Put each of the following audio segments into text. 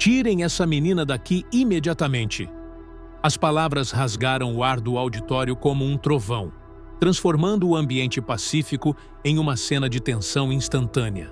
Tirem essa menina daqui imediatamente. As palavras rasgaram o ar do auditório como um trovão, transformando o ambiente pacífico em uma cena de tensão instantânea.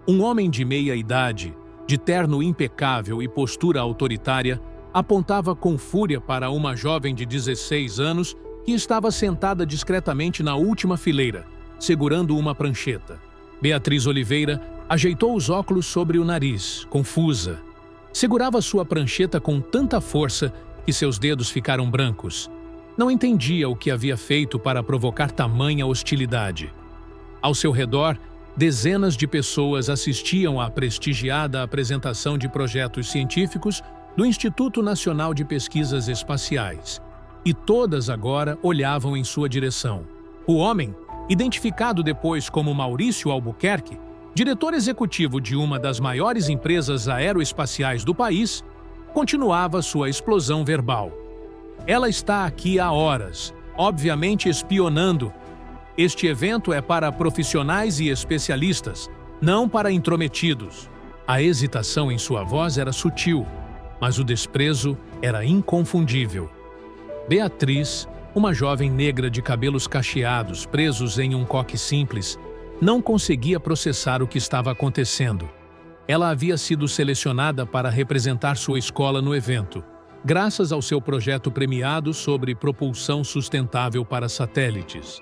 Um homem de meia idade, de terno impecável e postura autoritária, apontava com fúria para uma jovem de 16 anos que estava sentada discretamente na última fileira, segurando uma prancheta. Beatriz Oliveira ajeitou os óculos sobre o nariz, confusa. Segurava sua prancheta com tanta força que seus dedos ficaram brancos. Não entendia o que havia feito para provocar tamanha hostilidade. Ao seu redor, dezenas de pessoas assistiam à prestigiada apresentação de projetos científicos do Instituto Nacional de Pesquisas Espaciais, e todas agora olhavam em sua direção. O homem, identificado depois como Maurício Albuquerque, diretor executivo de uma das maiores empresas aeroespaciais do país, continuava sua explosão verbal. Ela está aqui há horas, obviamente espionando. Este evento é para profissionais e especialistas, não para intrometidos. A hesitação em sua voz era sutil, mas o desprezo era inconfundível. Beatriz, uma jovem negra de cabelos cacheados presos em um coque simples, não conseguia processar o que estava acontecendo. Ela havia sido selecionada para representar sua escola no evento, graças ao seu projeto premiado sobre propulsão sustentável para satélites.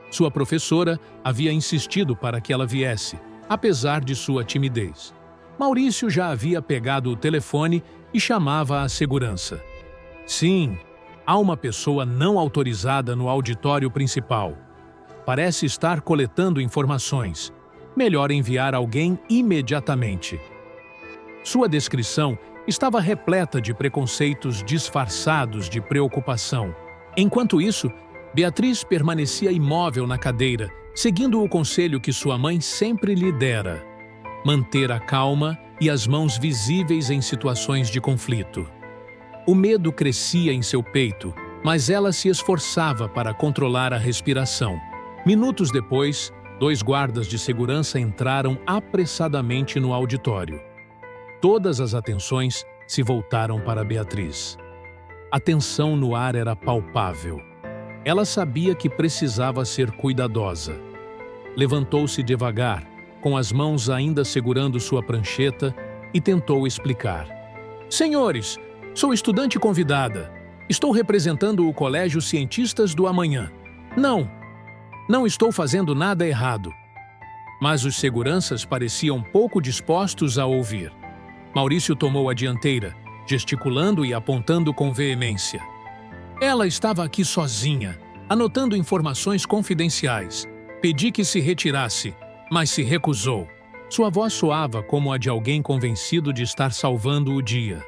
Sua professora havia insistido para que ela viesse, apesar de sua timidez. Maurício já havia pegado o telefone e chamava a segurança. Sim, há uma pessoa não autorizada no auditório principal. Parece estar coletando informações. Melhor enviar alguém imediatamente. Sua descrição estava repleta de preconceitos disfarçados de preocupação. Enquanto isso, Beatriz permanecia imóvel na cadeira, seguindo o conselho que sua mãe sempre lhe dera: manter a calma e as mãos visíveis em situações de conflito. O medo crescia em seu peito, mas ela se esforçava para controlar a respiração. Minutos depois, 2 guardas de segurança entraram apressadamente no auditório. Todas as atenções se voltaram para Beatriz. A tensão no ar era palpável. Ela sabia que precisava ser cuidadosa. Levantou-se devagar, com as mãos ainda segurando sua prancheta, e tentou explicar. Senhores, sou estudante convidada. Estou representando o Colégio Cientistas do Amanhã. Não estou fazendo nada errado. Mas os seguranças pareciam pouco dispostos a ouvir. Maurício tomou a dianteira, gesticulando e apontando com veemência. Ela estava aqui sozinha, anotando informações confidenciais. Pedi que se retirasse, mas se recusou. Sua voz soava como a de alguém convencido de estar salvando o dia.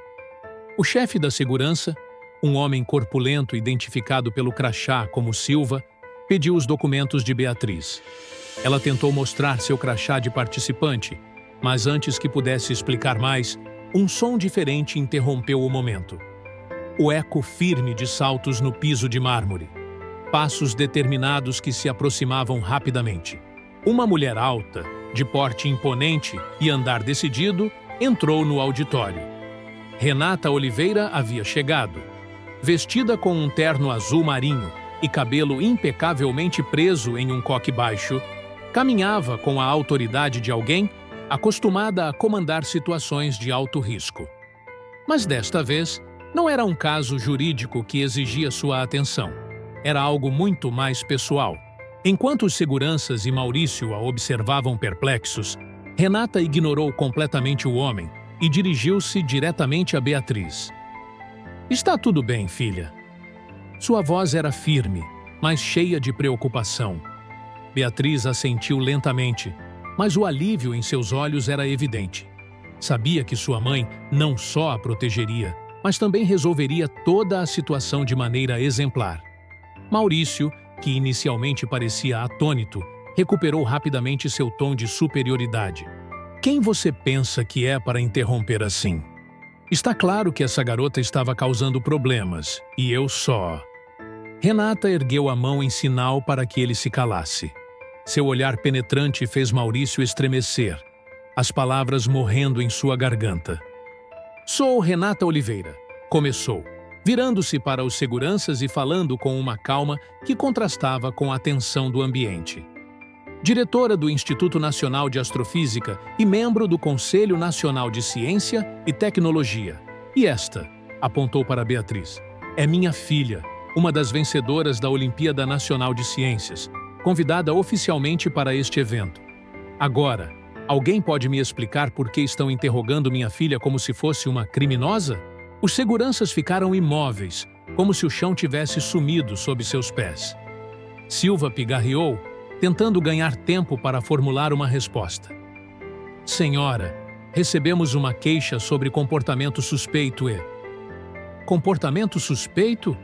O chefe da segurança, um homem corpulento identificado pelo crachá como Silva, pediu os documentos de Beatriz. Ela tentou mostrar seu crachá de participante, mas antes que pudesse explicar mais, um som diferente interrompeu o momento. O eco firme de saltos no piso de mármore. Passos determinados que se aproximavam rapidamente. Uma mulher alta, de porte imponente e andar decidido, entrou no auditório. Renata Oliveira havia chegado. Vestida com um terno azul marinho e cabelo impecavelmente preso em um coque baixo, caminhava com a autoridade de alguém acostumada a comandar situações de alto risco. Mas desta vez, não era um caso jurídico que exigia sua atenção. Era algo muito mais pessoal. Enquanto os seguranças e Maurício a observavam perplexos, Renata ignorou completamente o homem e dirigiu-se diretamente a Beatriz. Está tudo bem, filha. Sua voz era firme, mas cheia de preocupação. Beatriz assentiu lentamente, mas o alívio em seus olhos era evidente. Sabia que sua mãe não só a protegeria, mas também resolveria toda a situação de maneira exemplar. Maurício, que inicialmente parecia atônito, recuperou rapidamente seu tom de superioridade. Quem você pensa que é para interromper assim? Está claro que essa garota estava causando problemas, e eu só... Renata ergueu a mão em sinal para que ele se calasse. Seu olhar penetrante fez Maurício estremecer, as palavras morrendo em sua garganta. Sou Renata Oliveira, começou, virando-se para os seguranças e falando com uma calma que contrastava com a tensão do ambiente. Diretora do Instituto Nacional de Astrofísica e membro do Conselho Nacional de Ciência e Tecnologia. E esta, apontou para Beatriz, é minha filha, uma das vencedoras da Olimpíada Nacional de Ciências, convidada oficialmente para este evento. Agora, alguém pode me explicar por que estão interrogando minha filha como se fosse uma criminosa? Os seguranças ficaram imóveis, como se o chão tivesse sumido sob seus pés. Silva pigarreou, tentando ganhar tempo para formular uma resposta. Senhora, recebemos uma queixa sobre comportamento suspeito e... Comportamento suspeito?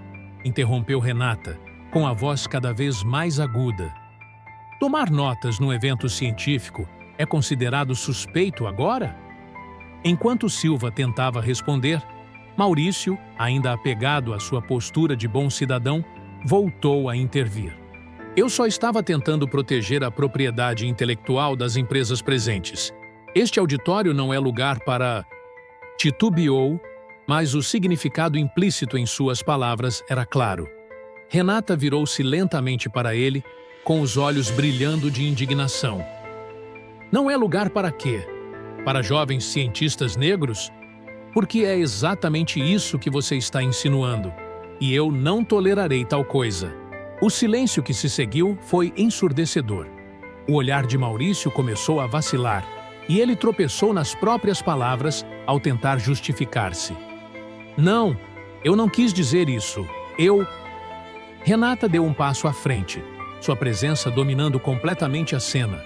Interrompeu Renata, com a voz cada vez mais aguda. Tomar notas num evento científico é considerado suspeito agora? Enquanto Silva tentava responder, Maurício, ainda apegado à sua postura de bom cidadão, voltou a intervir. Eu só estava tentando proteger a propriedade intelectual das empresas presentes. Este auditório não é lugar para... Titubeou, mas o significado implícito em suas palavras era claro. Renata virou-se lentamente para ele, com os olhos brilhando de indignação. Não é lugar para quê? Para jovens cientistas negros? Porque é exatamente isso que você está insinuando, e eu não tolerarei tal coisa. O silêncio que se seguiu foi ensurdecedor. O olhar de Maurício começou a vacilar, e ele tropeçou nas próprias palavras ao tentar justificar-se. Não, eu não quis dizer isso. Renata deu um passo à frente, sua presença dominando completamente a cena.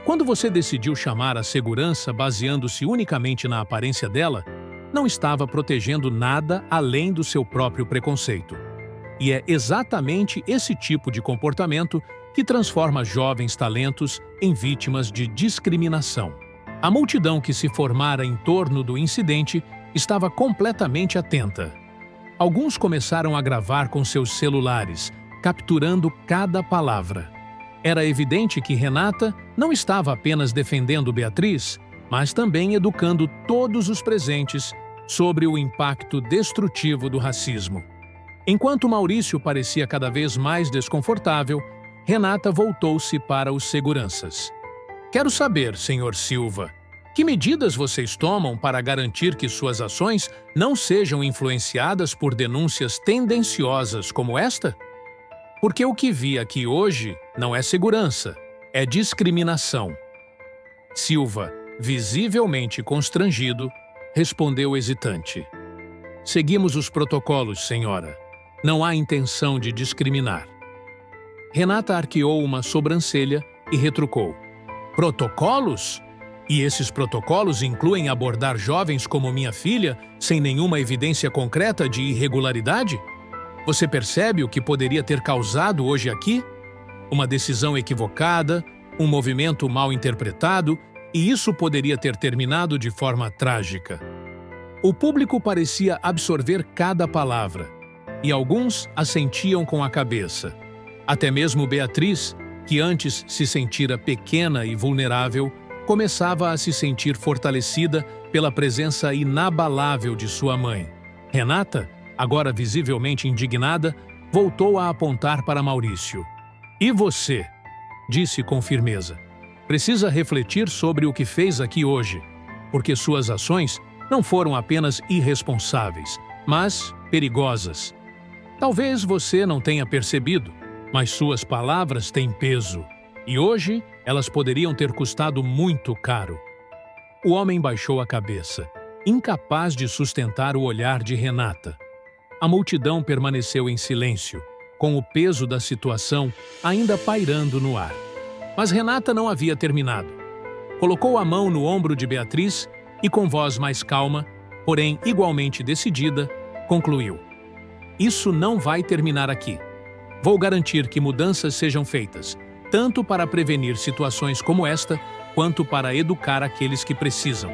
Quando você decidiu chamar a segurança baseando-se unicamente na aparência dela, não estava protegendo nada além do seu próprio preconceito. E é exatamente esse tipo de comportamento que transforma jovens talentos em vítimas de discriminação. A multidão que se formara em torno do incidente estava completamente atenta. Alguns começaram a gravar com seus celulares, capturando cada palavra. Era evidente que Renata não estava apenas defendendo Beatriz, mas também educando todos os presentes sobre o impacto destrutivo do racismo. Enquanto Maurício parecia cada vez mais desconfortável, Renata voltou-se para os seguranças. Quero saber, Sr. Silva, que medidas vocês tomam para garantir que suas ações não sejam influenciadas por denúncias tendenciosas como esta? Porque o que vi aqui hoje não é segurança, é discriminação. Silva, visivelmente constrangido, respondeu hesitante. Seguimos os protocolos, senhora. Não há intenção de discriminar. Renata arqueou uma sobrancelha e retrucou. Protocolos? E esses protocolos incluem abordar jovens como minha filha sem nenhuma evidência concreta de irregularidade? Você percebe o que poderia ter causado hoje aqui? Uma decisão equivocada, um movimento mal interpretado, e isso poderia ter terminado de forma trágica. O público parecia absorver cada palavra, e alguns assentiam com a cabeça. Até mesmo Beatriz, que antes se sentira pequena e vulnerável, começava a se sentir fortalecida pela presença inabalável de sua mãe. Renata, agora visivelmente indignada, voltou a apontar para Maurício. E você? Disse com firmeza. Precisa refletir sobre o que fez aqui hoje, porque suas ações não foram apenas irresponsáveis, mas perigosas. Talvez você não tenha percebido, mas suas palavras têm peso, e hoje elas poderiam ter custado muito caro. O homem baixou a cabeça, incapaz de sustentar o olhar de Renata. A multidão permaneceu em silêncio, com o peso da situação ainda pairando no ar. Mas Renata não havia terminado. Colocou a mão no ombro de Beatriz e, com voz mais calma, porém igualmente decidida, concluiu. Isso não vai terminar aqui. Vou garantir que mudanças sejam feitas, tanto para prevenir situações como esta, quanto para educar aqueles que precisam.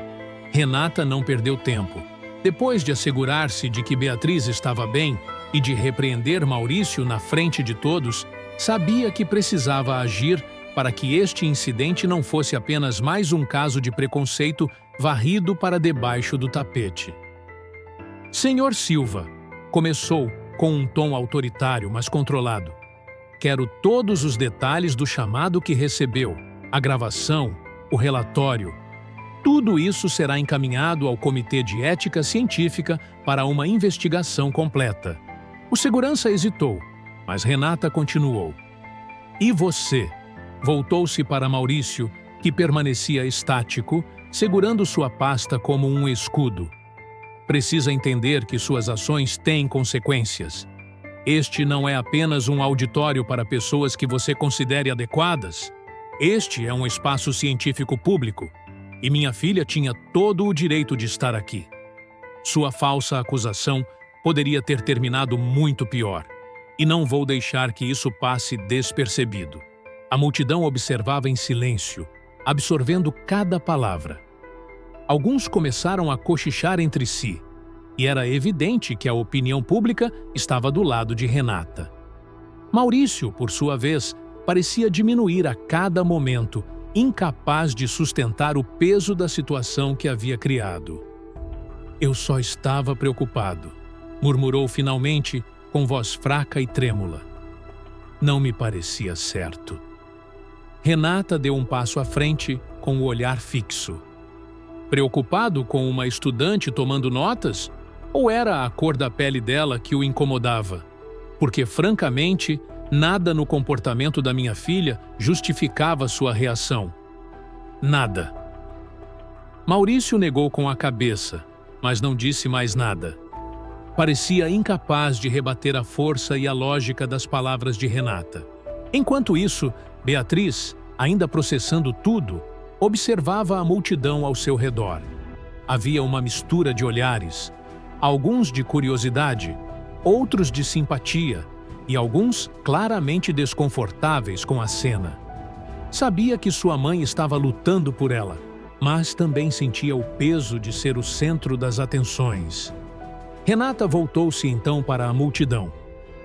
Renata não perdeu tempo. Depois de assegurar-se de que Beatriz estava bem e de repreender Maurício na frente de todos, sabia que precisava agir para que este incidente não fosse apenas mais um caso de preconceito varrido para debaixo do tapete. Senhor Silva, começou com um tom autoritário, mas controlado. Quero todos os detalhes do chamado que recebeu, a gravação, o relatório. Tudo isso será encaminhado ao Comitê de Ética Científica para uma investigação completa. O segurança hesitou, mas Renata continuou. E você? Voltou-se para Maurício, que permanecia estático, segurando sua pasta como um escudo. Precisa entender que suas ações têm consequências. Este não é apenas um auditório para pessoas que você considere adequadas. Este é um espaço científico público, e minha filha tinha todo o direito de estar aqui. Sua falsa acusação poderia ter terminado muito pior, e não vou deixar que isso passe despercebido. A multidão observava em silêncio, absorvendo cada palavra. Alguns começaram a cochichar entre si, e era evidente que a opinião pública estava do lado de Renata. Maurício, por sua vez, parecia diminuir a cada momento, incapaz de sustentar o peso da situação que havia criado. Eu só estava preocupado, murmurou finalmente, com voz fraca e trêmula. Não me parecia certo. Renata deu um passo à frente, com o olhar fixo. Preocupado com uma estudante tomando notas? Ou era a cor da pele dela que o incomodava? Porque, francamente, nada no comportamento da minha filha justificava sua reação. Nada. Maurício negou com a cabeça, mas não disse mais nada. Parecia incapaz de rebater a força e a lógica das palavras de Renata. Enquanto isso, Beatriz, ainda processando tudo, observava a multidão ao seu redor. Havia uma mistura de olhares, alguns de curiosidade, outros de simpatia e alguns claramente desconfortáveis com a cena. Sabia que sua mãe estava lutando por ela, mas também sentia o peso de ser o centro das atenções. Renata voltou-se então para a multidão.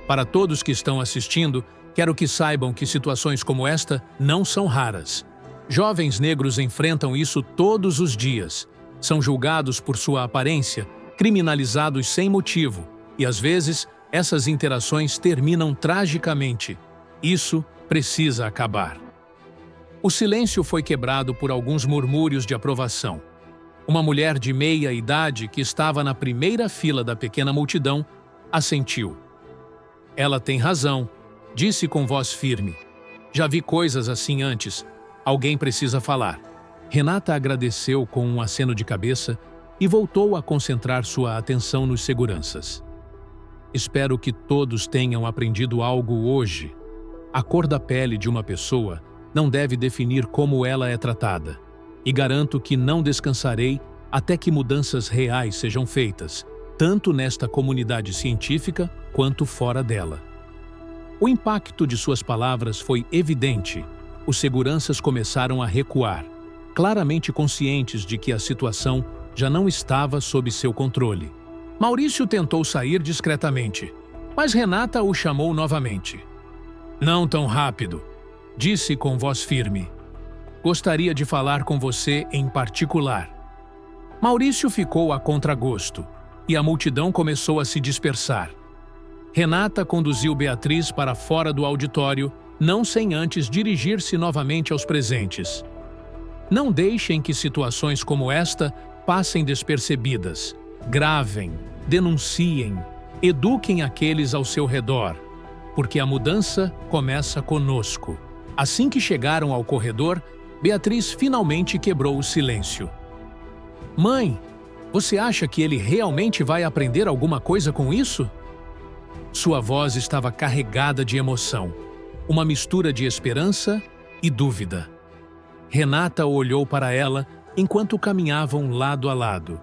Para todos que estão assistindo, quero que saibam que situações como esta não são raras. Jovens negros enfrentam isso todos os dias. São julgados por sua aparência, criminalizados sem motivo, e às vezes essas interações terminam tragicamente. Isso precisa acabar. O silêncio foi quebrado por alguns murmúrios de aprovação. Uma mulher de meia idade que estava na primeira fila da pequena multidão assentiu. Ela tem razão, disse com voz firme. Já vi coisas assim antes. Alguém precisa falar. Renata agradeceu com um aceno de cabeça e voltou a concentrar sua atenção nos seguranças. Espero que todos tenham aprendido algo hoje. A cor da pele de uma pessoa não deve definir como ela é tratada. E garanto que não descansarei até que mudanças reais sejam feitas, tanto nesta comunidade científica quanto fora dela. O impacto de suas palavras foi evidente. Os seguranças começaram a recuar, claramente conscientes de que a situação já não estava sob seu controle. Maurício tentou sair discretamente, mas Renata o chamou novamente. Não tão rápido, disse com voz firme. Gostaria de falar com você em particular. Maurício ficou a contragosto e a multidão começou a se dispersar. Renata conduziu Beatriz para fora do auditório, não sem antes dirigir-se novamente aos presentes. Não deixem que situações como esta passem despercebidas. Gravem, denunciem, eduquem aqueles ao seu redor, porque a mudança começa conosco. Assim que chegaram ao corredor, Beatriz finalmente quebrou o silêncio. Mãe, você acha que ele realmente vai aprender alguma coisa com isso? Sua voz estava carregada de emoção, uma mistura de esperança e dúvida. Renata olhou para ela enquanto caminhavam lado a lado.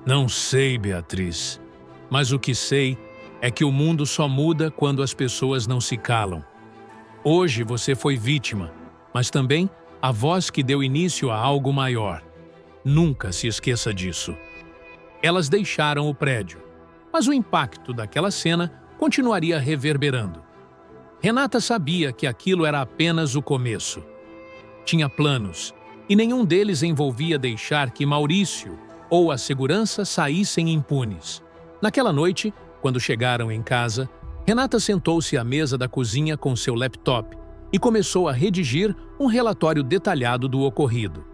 Não sei, Beatriz, mas o que sei é que o mundo só muda quando as pessoas não se calam. Hoje você foi vítima, mas também a voz que deu início a algo maior. Nunca se esqueça disso. Elas deixaram o prédio, mas o impacto daquela cena continuaria reverberando. Renata sabia que aquilo era apenas o começo. Tinha planos, e nenhum deles envolvia deixar que Maurício, ou a segurança saíssem impunes. Naquela noite, quando chegaram em casa, Renata sentou-se à mesa da cozinha com seu laptop e começou a redigir um relatório detalhado do ocorrido.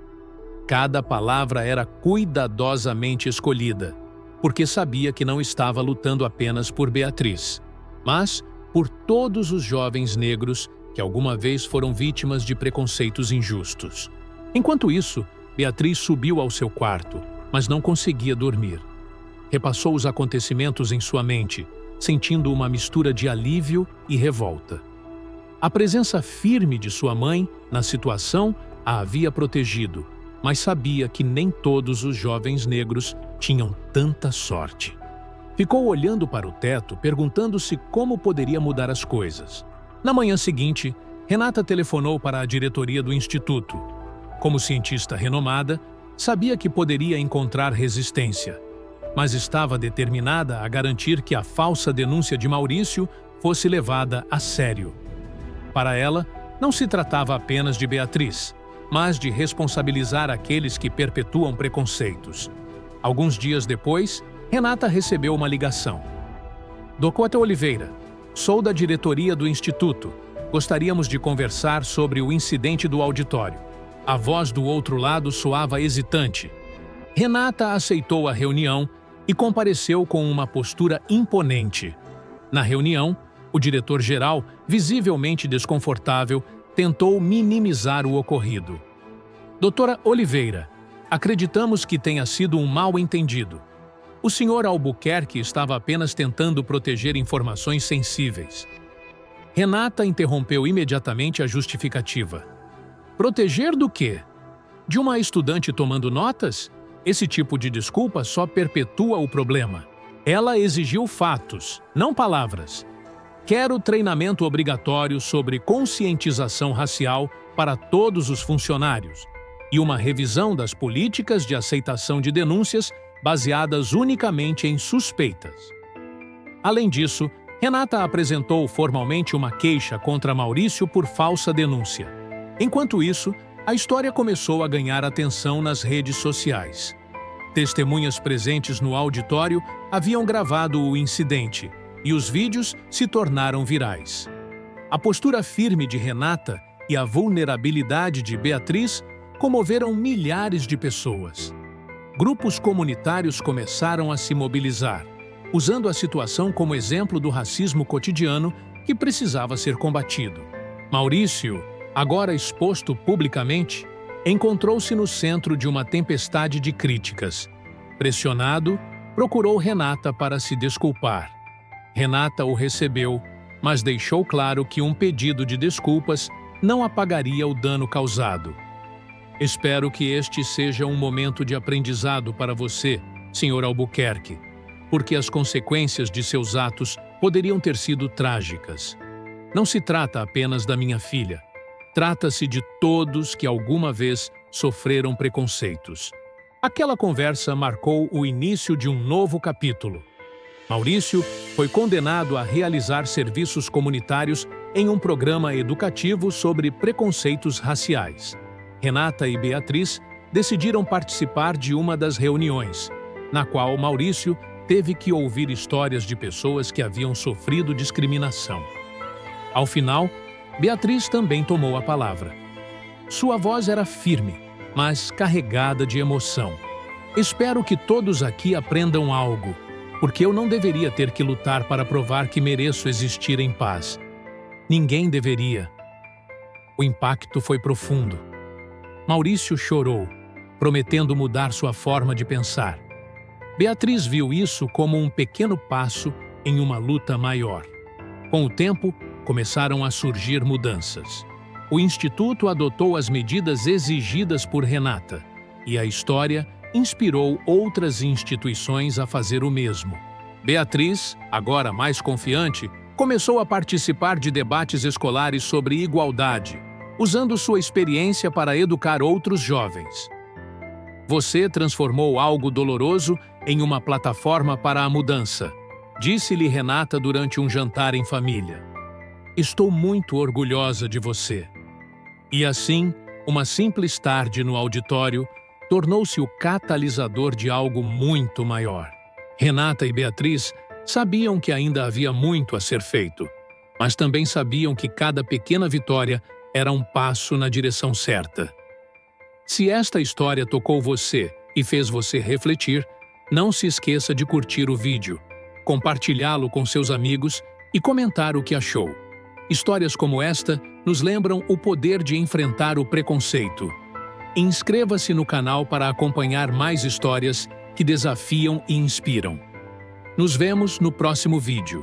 Cada palavra era cuidadosamente escolhida, porque sabia que não estava lutando apenas por Beatriz, mas por todos os jovens negros que alguma vez foram vítimas de preconceitos injustos. Enquanto isso, Beatriz subiu ao seu quarto, mas não conseguia dormir. Repassou os acontecimentos em sua mente, sentindo uma mistura de alívio e revolta. A presença firme de sua mãe na situação a havia protegido, mas sabia que nem todos os jovens negros tinham tanta sorte. Ficou olhando para o teto, perguntando-se como poderia mudar as coisas. Na manhã seguinte, Renata telefonou para a diretoria do instituto. Como cientista renomada, sabia que poderia encontrar resistência, mas estava determinada a garantir que a falsa denúncia de Maurício fosse levada a sério. Para ela, não se tratava apenas de Beatriz, mas de responsabilizar aqueles que perpetuam preconceitos. Alguns dias depois, Renata recebeu uma ligação. Dakota Oliveira, sou da diretoria do Instituto. Gostaríamos de conversar sobre o incidente do auditório. A voz do outro lado soava hesitante. Renata aceitou a reunião e compareceu com uma postura imponente. Na reunião, o diretor-geral, visivelmente desconfortável, tentou minimizar o ocorrido. Doutora Oliveira, acreditamos que tenha sido um mal-entendido. O senhor Albuquerque estava apenas tentando proteger informações sensíveis. Renata interrompeu imediatamente a justificativa. Proteger do quê? De uma estudante tomando notas? Esse tipo de desculpa só perpetua o problema. Ela exigiu fatos, não palavras. Quero treinamento obrigatório sobre conscientização racial para todos os funcionários e uma revisão das políticas de aceitação de denúncias baseadas unicamente em suspeitas. Além disso, Renata apresentou formalmente uma queixa contra Maurício por falsa denúncia. Enquanto isso, a história começou a ganhar atenção nas redes sociais. Testemunhas presentes no auditório haviam gravado o incidente e os vídeos se tornaram virais. A postura firme de Renata e a vulnerabilidade de Beatriz comoveram milhares de pessoas. Grupos comunitários começaram a se mobilizar, usando a situação como exemplo do racismo cotidiano que precisava ser combatido. Maurício, agora exposto publicamente, encontrou-se no centro de uma tempestade de críticas. Pressionado, procurou Renata para se desculpar. Renata o recebeu, mas deixou claro que um pedido de desculpas não apagaria o dano causado. Espero que este seja um momento de aprendizado para você, Sr. Albuquerque, porque as consequências de seus atos poderiam ter sido trágicas. Não se trata apenas da minha filha. Trata-se de todos que alguma vez sofreram preconceitos. Aquela conversa marcou o início de um novo capítulo. Maurício foi condenado a realizar serviços comunitários em um programa educativo sobre preconceitos raciais. Renata e Beatriz decidiram participar de uma das reuniões, na qual Maurício teve que ouvir histórias de pessoas que haviam sofrido discriminação. Ao final, Beatriz também tomou a palavra. Sua voz era firme, mas carregada de emoção. Espero que todos aqui aprendam algo, porque eu não deveria ter que lutar para provar que mereço existir em paz. Ninguém deveria. O impacto foi profundo. Maurício chorou, prometendo mudar sua forma de pensar. Beatriz viu isso como um pequeno passo em uma luta maior. Com o tempo, começaram a surgir mudanças. O Instituto adotou as medidas exigidas por Renata, e a história inspirou outras instituições a fazer o mesmo. Beatriz, agora mais confiante, começou a participar de debates escolares sobre igualdade, usando sua experiência para educar outros jovens. Você transformou algo doloroso em uma plataforma para a mudança, disse-lhe Renata durante um jantar em família. Estou muito orgulhosa de você. E assim, uma simples tarde no auditório, tornou-se o catalisador de algo muito maior. Renata e Beatriz sabiam que ainda havia muito a ser feito, mas também sabiam que cada pequena vitória era um passo na direção certa. Se esta história tocou você e fez você refletir, não se esqueça de curtir o vídeo, compartilhá-lo com seus amigos e comentar o que achou. Histórias como esta nos lembram o poder de enfrentar o preconceito. Inscreva-se no canal para acompanhar mais histórias que desafiam e inspiram. Nos vemos no próximo vídeo.